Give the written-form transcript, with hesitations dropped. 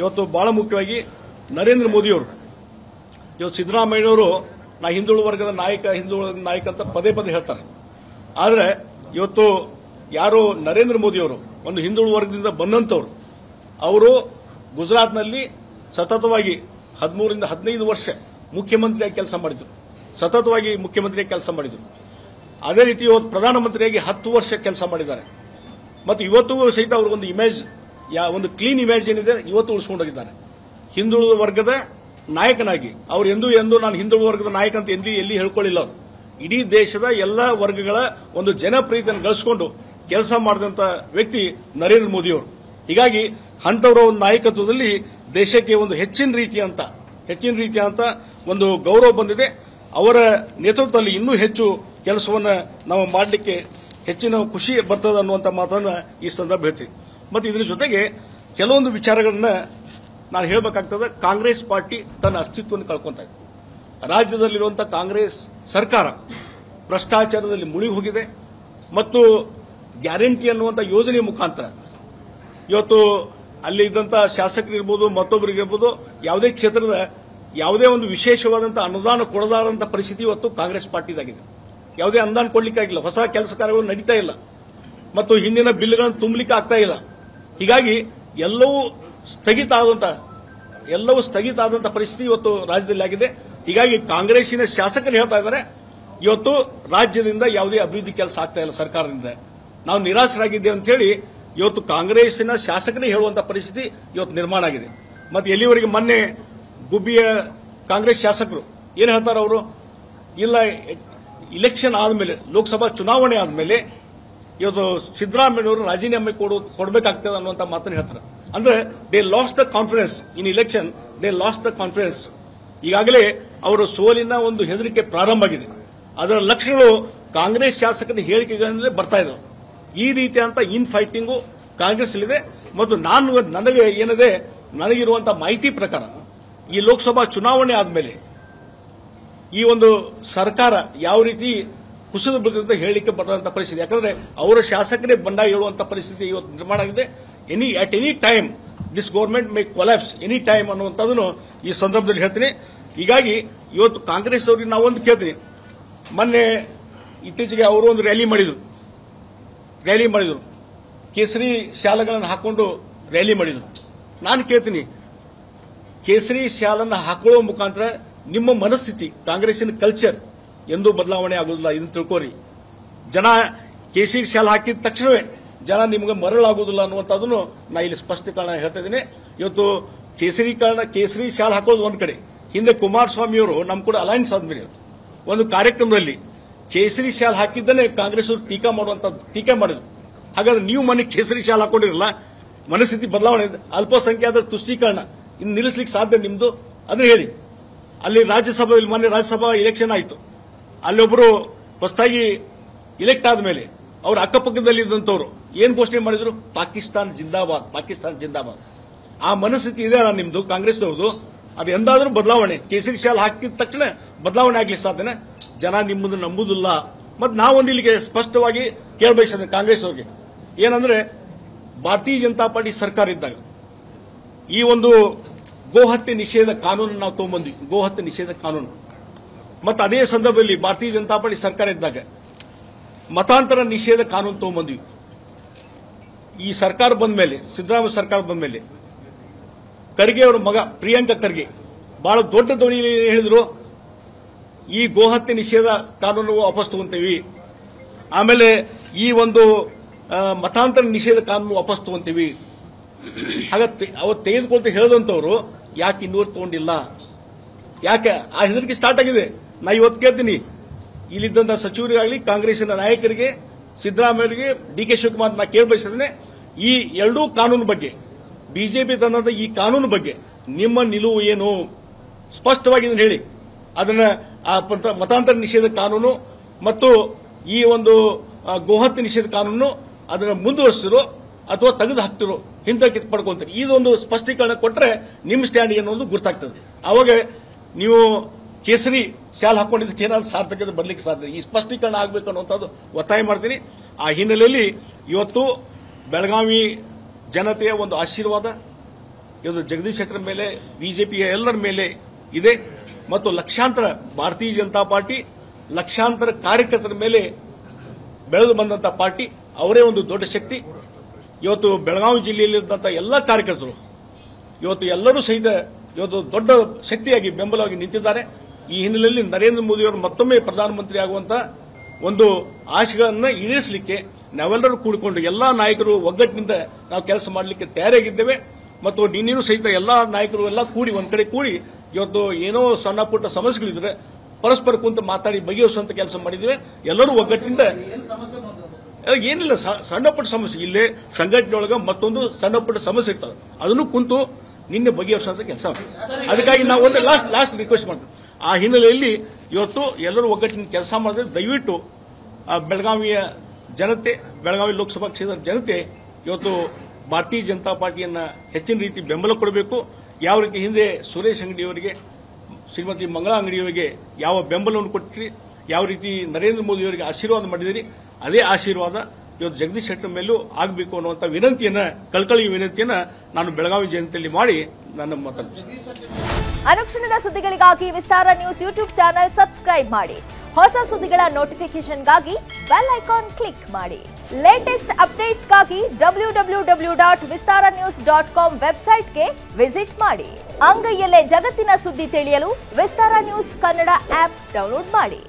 ಇವತ್ತು ಬಹಳ ಮುಖ್ಯವಾಗಿ ನರೇಂದ್ರ ಮೋದಿಯವರು ಇವತ್ತು ಸಿದ್ದರಾಮಯ್ಯನವರು ನಾ ಹಿಂದುಳಿದ ವರ್ಗದ ನಾಯಕ ಅಂತ ಪದೇ ಪದೇ ಹೇಳ್ತಾರೆ. ಆದರೆ ಇವತ್ತು ಯಾರು ನರೇಂದ್ರ ಮೋದಿಯವರು ಒಂದು ಹಿಂದುಳಿದ ವರ್ಗದಿಂದ ಬಂದಂತವರು, ಅವರು ಗುಜರಾತ್ನಲ್ಲಿ ಸತತವಾಗಿ 13 ರಿಂದ 15 ವರ್ಷ ಮುಖ್ಯಮಂತ್ರಿಯಾಗಿ ಕೆಲಸ ಮಾಡಿದ್ರು, ಸತತವಾಗಿ ಮುಖ್ಯಮಂತ್ರಿಯಾಗಿ ಕೆಲಸ ಮಾಡಿದ್ರು. ಅದೇ ರೀತಿ ಇವತ್ತು ಪ್ರಧಾನಮಂತ್ರಿಯಾಗಿ 10 ವರ್ಷ ಕೆಲಸ ಮಾಡಿದ್ದಾರೆ. ಮತ್ತು ಇವತ್ತಿಗೂ ಸಹಿತ ಅವರು ಒಂದು ಇಮೇಜ್, ಒಂದು ಕ್ಲೀನ್ ಇಮೇಜ್ ಏನಿದೆ ಇವತ್ತು ಉಳಿಸಿಕೊಂಡೋಗಿದ್ದಾರೆ. ಹಿಂದುಳಿದ ವರ್ಗದ ನಾಯಕನಾಗಿ ಅವರು ಎಂದೂ ನಾನು ಹಿಂದುಳಿದ ವರ್ಗದ ನಾಯಕ ಅಂತ ಎಲ್ಲಿ ಹೇಳ್ಕೊಳ್ಳಿಲ್ಲ. ಅವರು ಇಡೀ ದೇಶದ ಎಲ್ಲ ವರ್ಗಗಳ ಒಂದು ಜನಪ್ರಿಯತೆಯನ್ನು ಗಳಿಸಿಕೊಂಡು ಕೆಲಸ ಮಾಡಿದಂತ ವ್ಯಕ್ತಿ ನರೇಂದ್ರ ಮೋದಿಯವರು. ಹೀಗಾಗಿ ಅಂತವರ ಒಂದು ನಾಯಕತ್ವದಲ್ಲಿ ದೇಶಕ್ಕೆ ಒಂದು ಹೆಚ್ಚಿನ ರೀತಿಯಂತ ಒಂದು ಗೌರವ ಬಂದಿದೆ. ಅವರ ನೇತೃತ್ವದಲ್ಲಿ ಇನ್ನೂ ಹೆಚ್ಚು ಕೆಲಸವನ್ನು ನಾವು ಮಾಡಲಿಕ್ಕೆ ಹೆಚ್ಚಿನ ಖುಷಿ ಬರ್ತದೆ ಅನ್ನುವಂಥ ಮಾತನ್ನು ಈ ಸಂದರ್ಭ ಹೇಳ್ತೀವಿ. ಮತ್ತು ಇದರ ಜೊತೆಗೆ ಕೆಲವೊಂದು ವಿಚಾರಗಳನ್ನ ನಾನು ಹೇಳಬೇಕಾಗ್ತದೆ. ಕಾಂಗ್ರೆಸ್ ಪಾರ್ಟಿ ತನ್ನ ಅಸ್ತಿತ್ವವನ್ನು ಕಳ್ಕೊಂತ ಇದೆ. ರಾಜ್ಯದಲ್ಲಿರುವಂತಹ ಕಾಂಗ್ರೆಸ್ ಸರ್ಕಾರ ಭ್ರಷ್ಟಾಚಾರದಲ್ಲಿ ಮುಳುಗಿ ಹೋಗಿದೆ ಮತ್ತು ಗ್ಯಾರಂಟಿ ಅನ್ನುವಂಥ ಯೋಜನೆ ಮುಖಾಂತರ ಇವತ್ತು ಅಲ್ಲಿ ಇದ್ದಂತಹ ಶಾಸಕರಿರ್ಬೋದು, ಮತ್ತೊಬ್ಬರಿಗಿರ್ಬೋದು, ಯಾವುದೇ ಕ್ಷೇತ್ರದ ಯಾವುದೇ ಒಂದು ವಿಶೇಷವಾದಂತಹ ಅನುದಾನ ಕೊಡದಾರಂತ ಪರಿಸ್ಥಿತಿ ಇವತ್ತು ಕಾಂಗ್ರೆಸ್ ಪಾರ್ಟಿದಾಗಿದೆ. ಯಾವುದೇ ಅನುದಾನ ಕೊಡ್ಲಿಕ್ಕಾಗಿಲ್ಲ, ಹೊಸ ಕೆಲಸ ಕಾರ್ಯಗಳು ನಡೀತಾ ಇಲ್ಲ ಮತ್ತು ಹಿಂದಿನ ಬಿಲ್ಗಳನ್ನು ತುಂಬಲಿಕ್ಕೆ ಆಗ್ತಾ ಇಲ್ಲ. ಹೀಗಾಗಿ ಎಲ್ಲವೂ ಸ್ಥಗಿತ ಆದಂತಹ ಪರಿಸ್ಥಿತಿ ಇವತ್ತು ರಾಜ್ಯದಲ್ಲಿ ಆಗಿದೆ. ಹೀಗಾಗಿ ಕಾಂಗ್ರೆಸ್ಸಿನ ಶಾಸಕರು ಹೇಳ್ತಾ ಇದ್ದಾರೆ, ಇವತ್ತು ರಾಜ್ಯದಿಂದ ಯಾವುದೇ ಅಭಿವೃದ್ಧಿ ಕೆಲಸ ಆಗ್ತಾ ಇಲ್ಲ ಸರ್ಕಾರದಿಂದ, ನಾವು ನಿರಾಶರಾಗಿದ್ದೇವೆ ಅಂತ ಹೇಳಿ ಇವತ್ತು ಕಾಂಗ್ರೆಸ್ಸಿನ ಶಾಸಕರೇ ಹೇಳುವಂತಹ ಪರಿಸ್ಥಿತಿ ಇವತ್ತು ನಿರ್ಮಾಣ ಆಗಿದೆ. ಮತ್ತು ಎಲ್ಲಿವರೆಗೆ ಮೊನ್ನೆ ಗುಬ್ಬಿಯ ಕಾಂಗ್ರೆಸ್ ಶಾಸಕರು ಏನು ಹೇಳ್ತಾರೆ, ಅವರು ಇಲ್ಲ ಇಲೆಕ್ಷನ್ ಆದಮೇಲೆ, ಲೋಕಸಭಾ ಚುನಾವಣೆ ಆದಮೇಲೆ ಇವತ್ತು ಸಿದ್ದರಾಮಯ್ಯನವರು ರಾಜೀನಾಮೆ ಕೊಡಬೇಕಾಗ್ತದೆ ಅನ್ನುವಂಥ ಮಾತನ್ನು ಹೇಳ್ತಾರೆ. ಅಂದ್ರೆ they last the confidence in election, they last the confidence. ಈಗಾಗಲೇ ಅವರ ಸೋಲಿನ ಒಂದು ಹೆದರಿಕೆ ಪ್ರಾರಂಭ ಆಗಿದೆ. ಅದರ ಲಕ್ಷಣಗಳು ಕಾಂಗ್ರೆಸ್ ಶಾಸಕರ ಹೇಳಿಕೆಗಳಿಂದಲೇ ಬರ್ತಾ ಇದ್ದಾವೆ. ಈ ರೀತಿಯಂತ ಇನ್ ಫೈಟಿಂಗು ಕಾಂಗ್ರೆಸ್ ಇದೆ. ಮತ್ತು ನನಗಿರುವಂತಹ ಮಾಹಿತಿ ಪ್ರಕಾರ ಈ ಲೋಕಸಭಾ ಚುನಾವಣೆ ಆದಮೇಲೆ ಈ ಒಂದು ಸರ್ಕಾರ ಯಾವ ರೀತಿ ಕುಸಿದು ಬಿಡುತ್ತೆ ಹೇಳಲಿಕ್ಕೆ ಬರುವಂತ ಪರಿಸ್ಥಿತಿ. ಯಾಕಂದ್ರೆ ಅವರ ಶಾಸಕರೇ ಬಂಡಾಯ ಹೇಳುವಂತ ಪರಿಸ್ಥಿತಿ ಇವತ್ತು ನಿರ್ಮಾಣ ಆಗಿದೆ. At any time this government May collapse any time ಅನ್ನುವಂಥದ್ದನ್ನು ಈ ಸಂದರ್ಭದಲ್ಲಿ ಹೇಳ್ತೀನಿ. ಹೀಗಾಗಿ ಇವತ್ತು ಕಾಂಗ್ರೆಸ್ ಅವರಿಗೆ ನಾವೊಂದು ಕೇಳ್ತೀನಿ. ಮೊನ್ನೆ ಇತ್ತೀಚೆಗೆ ಅವರು ಒಂದು ರ್ಯಾಲಿ ಮಾಡಿದ್ರು, ಕೇಸರಿ ಶಾಲೆಗಳನ್ನು ಹಾಕೊಂಡು ರ್ಯಾಲಿ ಮಾಡಿದ್ರು. ನಾನು ಕೇಳ್ತೀನಿ, ಕೇಸರಿ ಶಾಲನ್ನು ಹಾಕೊಳ್ಳುವ ಮುಖಾಂತರ ನಿಮ್ಮ ಮನಸ್ಥಿತಿ, ಕಾಂಗ್ರೆಸ್ಸಿನ ಕಲ್ಚರ್ ಎಂದೂ ಬದಲಾವಣೆ ಆಗುವುದಿಲ್ಲ, ಇದನ್ನು ತಿಳ್ಕೋರಿ. ಜನ ಕೇಸರಿ ಶಾಲೆ ಹಾಕಿದ ತಕ್ಷಣವೇ ಜನ ನಿಮಗೆ ಮರಳಾಗುವುದಿಲ್ಲ ಅನ್ನುವಂಥದ್ದನ್ನು ನಾ ಇಲ್ಲಿ ಸ್ಪಷ್ಟೀಕರಣ ಹೇಳ್ತಾ ಇದ್ದೀನಿ. ಇವತ್ತು ಕೇಸರಿ ಶಾಲೆ ಹಾಕೋದು ಒಂದ್ ಕಡೆ, ಹಿಂದೆ ಕುಮಾರಸ್ವಾಮಿಯವರು ನಮ್ಮ ಕೂಡ ಅಲೈನ್ಸ್ ಆದ್ಮೇಲೆ ಒಂದು ಕಾರ್ಯಕ್ರಮದಲ್ಲಿ ಕೇಸರಿ ಶಾಲೆ ಹಾಕಿದ್ದನ್ನೇ ಕಾಂಗ್ರೆಸ್ ಅವರು ಟೀಕೆ ಮಾಡಿದ್ರು. ಹಾಗಾದ್ರೆ ನೀವು ಮನೆ ಕೇಸರಿ ಶಾಲೆ ಹಾಕೊಂಡಿರಲ್ಲ, ಮನಸ್ಥಿತಿ ಬದಲಾವಣೆ, ಅಲ್ಪಸಂಖ್ಯಾತರ ತುಷ್ಟೀಕರಣ ಇನ್ನು ನಿಲ್ಲಿಸಲಿಕ್ಕೆ ಸಾಧ್ಯ ನಿಮ್ದು ಅದನ್ನ ಹೇಳಿ. ಅಲ್ಲಿ ಮೊನ್ನೆ ರಾಜ್ಯಸಭಾ ಇಲೆಕ್ಷನ್ ಆಯಿತು. ಅಲ್ಲೊಬ್ಬರು ಹೊಸದಾಗಿ ಇಲೆಕ್ಟ್ ಆದ್ಮೇಲೆ ಅವ್ರ ಅಕ್ಕಪಕ್ಕದಲ್ಲಿ ಇದ್ದಂಥವ್ರು ಏನ್ ಘೋಷಣೆ ಮಾಡಿದ್ರು, ಪಾಕಿಸ್ತಾನ್ ಜಿಂದಾಬಾದ್. ಆ ಮನಸ್ಥಿತಿ ಇದೆ ಅಲ್ಲ ನಿಮ್ದು ಕಾಂಗ್ರೆಸ್ನವ್ರದ್ದು, ಅದು ಎಂದಾದ್ರೂ ಬದಲಾವಣೆ, ಕೇಸರಿ ಶಾಲೆ ಹಾಕಿದ ತಕ್ಷಣ ಬದಲಾವಣೆ ಆಗ್ಲಿಕ್ಕೆ ಸಾಧ್ಯನ? ಜನ ನಿಮ್ಮನ್ನು ನಂಬುದಿಲ್ಲ. ಮತ್ತು ನಾವೊಂದು ಇಲ್ಲಿಗೆ ಸ್ಪಷ್ಟವಾಗಿ ಕೇಳಬಯಸಿದೆ ಕಾಂಗ್ರೆಸ್ ಅವರಿಗೆ, ಏನಂದ್ರೆ ಭಾರತೀಯ ಜನತಾ ಪಾರ್ಟಿ ಸರ್ಕಾರ ಇದ್ದಾಗ ಈ ಒಂದು ಗೋಹತ್ಯೆ ನಿಷೇಧ ಕಾನೂನು ನಾವು ತಗೊಂಡ್ಬಂದ್ವಿ, ಗೋಹತ್ಯೆ ನಿಷೇಧ ಕಾನೂನು. ಮತ್ತು ಅದೇ ಸಂದರ್ಭದಲ್ಲಿ ಭಾರತೀಯ ಜನತಾ ಪಾರ್ಟಿ ಸರ್ಕಾರ ಇದ್ದಾಗ ಮತಾಂತರ ನಿಷೇಧ ಕಾನೂನು ತಗೊಂಡ್ಬಂದ್ವಿ. ಈ ಸರ್ಕಾರ ಬಂದ ಮೇಲೆ, ಸಿದ್ದರಾಮಯ್ಯ ಸರ್ಕಾರ ಬಂದ ಮೇಲೆ, ಖರ್ಗೆ ಅವರ ಮಗ ಪ್ರಿಯಾಂಕ ಖರ್ಗೆ ಬಹಳ ದೊಡ್ಡ ಧ್ವನಿಯಲ್ಲಿ ಹೇಳಿದ್ರು, ಈ ಗೋಹತ್ಯೆ ನಿಷೇಧ ಕಾನೂನು ವಾಪಸ್ ತಗೊಂತೀವಿ, ಆಮೇಲೆ ಈ ಒಂದು ಮತಾಂತರ ನಿಷೇಧ ಕಾನೂನು ವಾಪಸ್ ತಗೊಂತೀವಿ. ಹಾಗತ್ತೆ ಅವತ್ತು ತೆಗೆದುಕೊಳ್ತಾ ಹೇಳಿದಂಥವ್ರು ಯಾಕೆ ಇನ್ನೂರು ತಗೊಂಡಿಲ್ಲ? ಯಾಕೆ ಆ ಹೆದರಿಕೆ ಸ್ಟಾರ್ಟ್ ಆಗಿದೆ? ನಾ ಇವತ್ತು ಕೇಳ್ತೀನಿ, ಇಲ್ಲಿದ್ದಂಥ ಸಚಿವರಿಗಾಗಲಿ, ಕಾಂಗ್ರೆಸ್ಸಿನ ನಾಯಕರಿಗೆ, ಸಿದ್ದರಾಮಯ್ಯರಿಗೆ, ಡಿ.ಕೆ. ಶಿವಕುಮಾರ್ ನಾ ಕೇಳಬಯಸಿದ್ದೇನೆ, ಈ ಎರಡೂ ಕಾನೂನು ಬಗ್ಗೆ, ಬಿಜೆಪಿ ತಂದಂತ ಈ ಕಾನೂನು ಬಗ್ಗೆ ನಿಮ್ಮ ನಿಲುವು ಏನು? ಸ್ಪಷ್ಟವಾಗಿ ಇದನ್ನು ಹೇಳಿ. ಅದನ್ನ ಮತಾಂತರ ನಿಷೇಧ ಕಾನೂನು ಮತ್ತು ಈ ಒಂದು ಗೋಹತ್ಯೆ ನಿಷೇಧ ಕಾನೂನು ಅದನ್ನ ಮುಂದುವರಿಸ್ತಿರೋ ಅಥವಾ ತೆಗೆದು ಹಾಕ್ತಿರೋ, ಹಿಂದಕ್ಕೆ ಪಡ್ಕೊಂತೀರಿ, ಇದೊಂದು ಸ್ಪಷ್ಟೀಕರಣ ಕೊಟ್ಟರೆ ನಿಮ್ಮ ಸ್ಟ್ಯಾಂಡ್ ಏನೊಂದು ಗೊತ್ತಾಗ್ತದೆ. ಅವಾಗ ನೀವು ಕೇಸರಿ ಶಾಲೆ ಹಾಕೊಂಡಿದ್ದಕ್ಕೆ ಏನಾದ್ರು ಸಾರ್ಥಕತೆ ಬರ್ಲಿಕ್ಕೆ ಸಾಧ್ಯ. ಈ ಸ್ಪಷ್ಟೀಕರಣ ಆಗಬೇಕು ಅನ್ನುವಂಥದ್ದು ಒತ್ತಾಯ ಮಾಡ್ತೀನಿ. ಆ ಹಿನ್ನೆಲೆಯಲ್ಲಿ ಇವತ್ತು ಬೆಳಗಾವಿ ಜನತೆಯ ಒಂದು ಆಶೀರ್ವಾದ ಇವತ್ತು ಜಗದೀಶ್ ಶೆಟ್ಟರ್ ಮೇಲೆ ಬಿಜೆಪಿಯ ಎಲ್ಲರ ಮೇಲೆ ಇದೆ ಮತ್ತು ಲಕ್ಷಾಂತರ ಭಾರತೀಯ ಜನತಾ ಪಾರ್ಟಿ ಲಕ್ಷಾಂತರ ಕಾರ್ಯಕರ್ತರ ಮೇಲೆ ಬೆಳೆದು ಬಂದಂತ ಪಾರ್ಟಿ ಅವರೇ ಒಂದು ದೊಡ್ಡ ಶಕ್ತಿ. ಇವತ್ತು ಬೆಳಗಾವಿ ಜಿಲ್ಲೆಯಲ್ಲಿದ್ದಂಥ ಎಲ್ಲ ಕಾರ್ಯಕರ್ತರು ಇವತ್ತು ಎಲ್ಲರೂ ಸಹಿತ ಇವತ್ತು ದೊಡ್ಡ ಶಕ್ತಿಯಾಗಿ ಬೆಂಬಲವಾಗಿ ನಿಂತಿದ್ದಾರೆ. ಈ ಹಿನ್ನೆಲೆಯಲ್ಲಿ ನರೇಂದ್ರ ಮೋದಿಯವರು ಮತ್ತೊಮ್ಮೆ ಪ್ರಧಾನಮಂತ್ರಿ ಆಗುವಂತ ಒಂದು ಆಶೆಗಳನ್ನು ಈಡೇರಿಸಲಿಕ್ಕೆ ನಾವೆಲ್ಲರೂ ಕೂಡಿಕೊಂಡು ಎಲ್ಲಾ ನಾಯಕರು ಒಗ್ಗಟ್ಟಿನಿಂದ ನಾವು ಕೆಲಸ ಮಾಡಲಿಕ್ಕೆ ತಯಾರಾಗಿದ್ದೇವೆ ಮತ್ತು ನಿನ್ನೇನು ಸಹಿತ ಎಲ್ಲಾ ನಾಯಕರು ಎಲ್ಲ ಕೂಡಿ ಒಂದ್ ಕಡೆ ಕೂಡಿ ಇವತ್ತು ಏನೋ ಸಣ್ಣ ಪುಟ್ಟ ಸಮಸ್ಯೆಗಳಿದ್ರೆ ಪರಸ್ಪರ ಕುಂತು ಮಾತಾಡಿ ಬಗೆಹರಿಸುವಂತ ಕೆಲಸ ಮಾಡಿದ್ದೇವೆ. ಎಲ್ಲರೂ ಒಗ್ಗಟ್ಟಿನಿಂದ ಏನಿಲ್ಲ ಸಣ್ಣ ಪುಟ್ಟ ಸಮಸ್ಯೆ ಇಲ್ಲೇ ಸಂಘಟನೆಯೊಳಗ ಮತ್ತೊಂದು ಸಣ್ಣ ಪುಟ್ಟ ಸಮಸ್ಯೆ ಇರ್ತವೆ ಅದನ್ನು ಕುಂತು ನಿನ್ನೆ ಬಗೆಹರಿಸುವಂತ ಕೆಲಸ. ಅದಕ್ಕಾಗಿ ನಾವು ಒಂದು ಲಾಸ್ಟ್ ರಿಕ್ವೆಸ್ಟ್ ಮಾಡ್ತೀವಿ. ಆ ಹಿನ್ನೆಲೆಯಲ್ಲಿ ಇವತ್ತು ಎಲ್ಲರೂ ಒಗ್ಗಟ್ಟಿನ ಕೆಲಸ ಮಾಡಿದ್ರೆ ದಯವಿಟ್ಟು ಬೆಳಗಾವಿಯ ಜನತೆ ಬೆಳಗಾವಿ ಲೋಕಸಭಾ ಕ್ಷೇತ್ರದ ಜನತೆ ಇವತ್ತು ಭಾರತೀಯ ಜನತಾ ಪಾರ್ಟಿಯನ್ನ ಹೆಚ್ಚಿನ ರೀತಿ ಬೆಂಬಲ ಕೊಡಬೇಕು. ಯಾವ ರೀತಿ ಹಿಂದೆ ಸುರೇಶ್ ಅಂಗಡಿಯವರಿಗೆ ಶ್ರೀಮತಿ ಮಂಗಳಾ ಅಂಗಡಿಯವರಿಗೆ ಯಾವ ಬೆಂಬಲವನ್ನು ಕೊಟ್ಟಿರಿ, ಯಾವ ರೀತಿ ನರೇಂದ್ರ ಮೋದಿಯವರಿಗೆ ಆಶೀರ್ವಾದ ಮಾಡಿದಿರಿ, ಅದೇ ಆಶೀರ್ವಾದ ಇವತ್ತು ಜಗದೀಶ್ ಶೆಟ್ಟರ್ ಮೇಲೂ ಆಗಬೇಕು ಅನ್ನುವಂಥ ವಿನಂತಿಯನ್ನ ಕಳಕಳಿಯ ವಿನಂತಿಯನ್ನ ನಾನು ಬೆಳಗಾವಿ ಜನತೆಯಲ್ಲಿ ಮಾಡಿ ನನ್ನ ಮಾತನಾಡುತ್ತೇನೆ. ಅನುಕ್ಷಣದ ಸುದ್ದಿಗಳಿಗಾಗಿ ವಿಸ್ತಾರ ನ್ಯೂಸ್ ಯೂಟ್ಯೂಬ್ ಚಾನೆಲ್ ಸಬ್ಸ್ಕ್ರೈಬ್ ಮಾಡಿ. ಹೊಸ ಸುದ್ದಿಗಳ ನೋಟಿಫಿಕೇಶನ್ಗಾಗಿ ಬೆಲ್ ಐಕಾನ್ ಕ್ಲಿಕ್ ಮಾಡಿ. ಲೇಟೆಸ್ಟ್ ಅಪ್ಡೇಟ್ಸ್ಗಾಗಿ www.vistaranews.com ವೆಬ್ಸೈಟ್ಗೆ ವಿಸಿಟ್ ಮಾಡಿ. ಅಂಗೈಯಲ್ಲೇ ಜಗತ್ತಿನ ಸುದ್ದಿ ತಿಳಿಯಲು ವಿಸ್ತಾರ ನ್ಯೂಸ್ ಕನ್ನಡ ಆಪ್ ಡೌನ್ಲೋಡ್ ಮಾಡಿ.